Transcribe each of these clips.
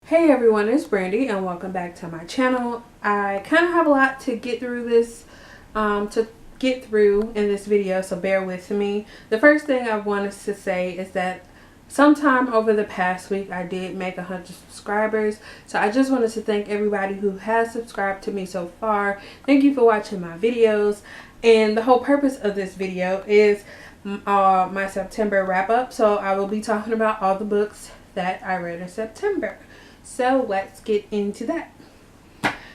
Hey everyone, it's Brandy and welcome back to my channel. I kind of have a lot to get through in this video, so bear with me. The first thing I wanted to say is that sometime over the past week I did make 100 subscribers, so I just wanted to thank everybody who has subscribed to me so far. Thank you for watching my videos, and the whole purpose of this video is my September wrap up. So I will be talking about all the books that I read in September. So let's get into that.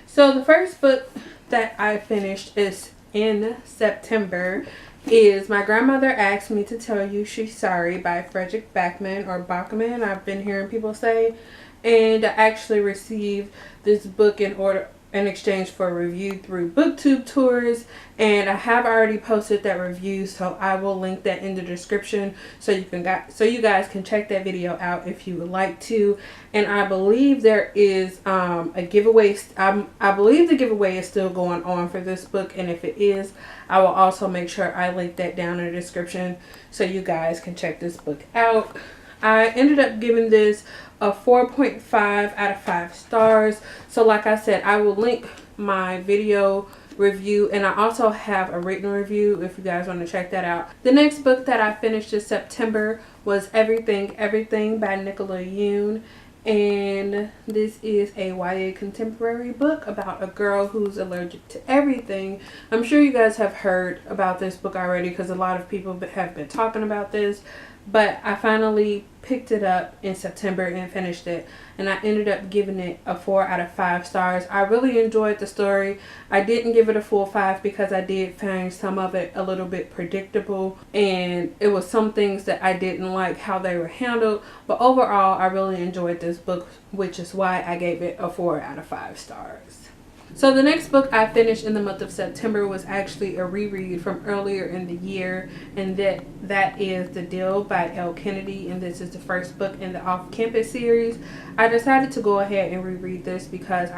So the first book that I finished is in September is My Grandmother Asked Me to Tell You She's Sorry by Fredrik Backman, or Backman, I've been hearing people say. And I actually received this book in exchange for a review through Booktube tours, and I have already posted that review, so I will link that in the description so you guys can check that video out if you would like to. And I believe there is a giveaway. I believe the giveaway is still going on for this book, and if it is, I will also make sure I link that down in the description so you guys can check this book out. I ended up giving this a 4.5 out of 5 stars. So like I said, I will link my video review, and I also have a written review if you guys want to check that out. The next book that I finished in September was Everything Everything by Nicola Yoon, and this is a YA contemporary book about a girl who's allergic to everything. I'm sure you guys have heard about this book already because a lot of people have been talking about this, but I finally picked it up in September and finished it, and I ended up giving it a 4 out of 5 stars. I really enjoyed the story. I didn't give it a full 5 because I did find some of it a little bit predictable, and it was some things that I didn't like how they were handled, but overall I really enjoyed this book, which is why I gave it a 4 out of 5 stars. So the next book I finished in the month of September was actually a reread from earlier in the year, and that is The Deal by Elle Kennedy, and this is the first book in the Off-Campus series. I decided to go ahead and reread this because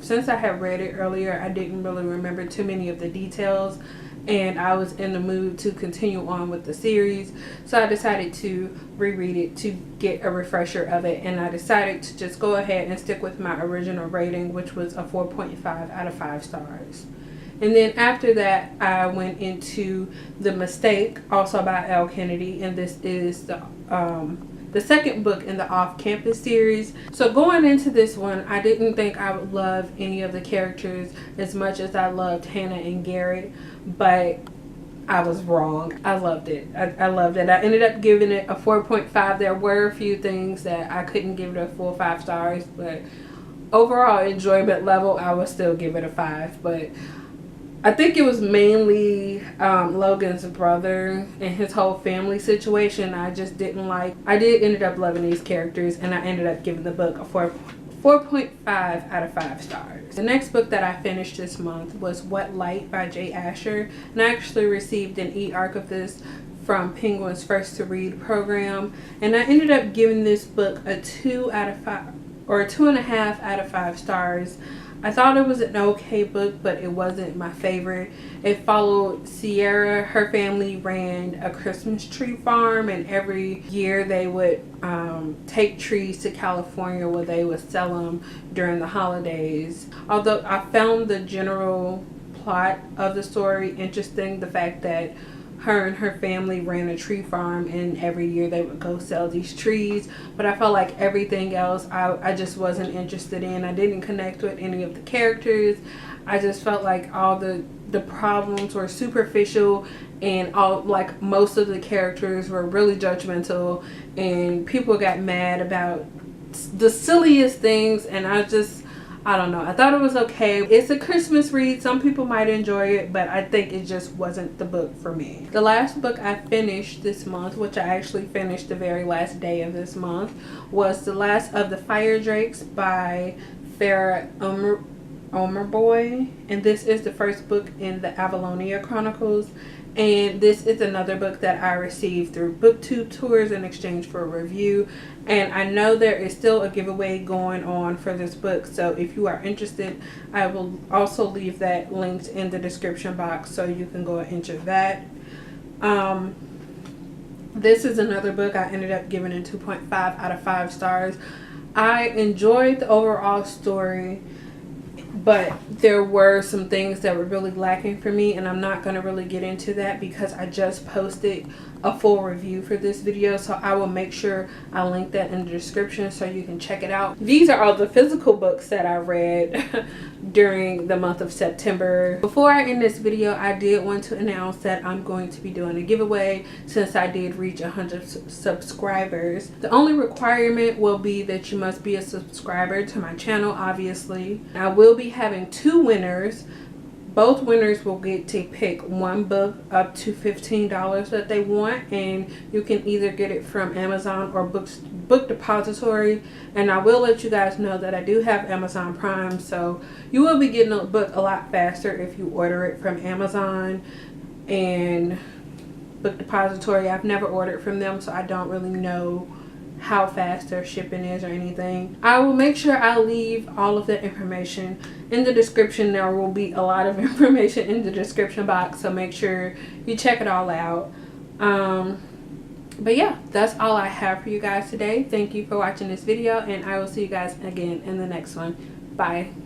since I had read it earlier, I didn't really remember too many of the details, and I was in the mood to continue on with the series, so I decided to reread it to get a refresher of it, and I decided to just go ahead and stick with my original rating, which was a 4.5 out of 5 stars. And then after that, I went into The Mistake, also by Elle Kennedy, and this is the second book in the Off-Campus series. So going into this one, I didn't think I would love any of the characters as much as I loved Hannah and Garrett, but I was wrong. I loved it. I loved it. I ended up giving it a 4.5. There were a few things that I couldn't give it a full 5 stars, but overall enjoyment level, I would still give it a 5. But I think it was mainly Logan's brother and his whole family situation I just didn't like. I did ended up loving these characters, and I ended up giving the book a 4.5 out of 5 stars. The next book that I finished this month was What Light by Jay Asher, and I actually received an e-arc of this from Penguin's First to Read program, and I ended up giving this book a 2 out of 5, or a 2.5 out of 5 stars. I thought it was an okay book, but it wasn't my favorite. It followed Sierra. Her family ran a Christmas tree farm, and every year they would take trees to California where they would sell them during the holidays. Although I found the general plot of the story interesting, the fact that her and her family ran a tree farm, and every year they would go sell these trees, but I felt like everything else I just wasn't interested in. I didn't connect with any of the characters. I just felt like all the problems were superficial, and most of the characters were really judgmental, and people got mad about the silliest things, and I don't know. I thought it was okay. It's a Christmas read. Some people might enjoy it, but I think it just wasn't the book for me. The last book I finished this month, which I actually finished the very last day of this month, was The Last of the Firedrakes by Farah Oomerbhoy, and this is the first book in the Avalonia Chronicles. And this is another book that I received through Booktube tours in exchange for a review. And I know there is still a giveaway going on for this book, so if you are interested, I will also leave that linked in the description box so you can go and enter that. This is another book I ended up giving a 2.5 out of 5 stars. I enjoyed the overall story, but there were some things that were really lacking for me, and I'm not going to really get into that because I just posted a full review for this video, so I will make sure I link that in the description so you can check it out. These are all the physical books that I read during the month of September. Before I end this video, I did want to announce that I'm going to be doing a giveaway since I did reach 100 subscribers. The only requirement will be that you must be a subscriber to my channel, obviously. I will be having 2 winners. Both winners will get to pick one book up to $15 that they want, and you can either get it from Amazon or Book Depository. And I will let you guys know that I do have Amazon Prime, so you will be getting a book a lot faster if you order it from Amazon and Book Depository. I've never ordered from them, so I don't really know how fast their shipping is or anything. I will make sure I leave all of that information in the description. There will be a lot of information in the description box, so make sure you check it all out. But yeah, that's all I have for you guys today. Thank you for watching this video, and I will see you guys again in the next one. Bye.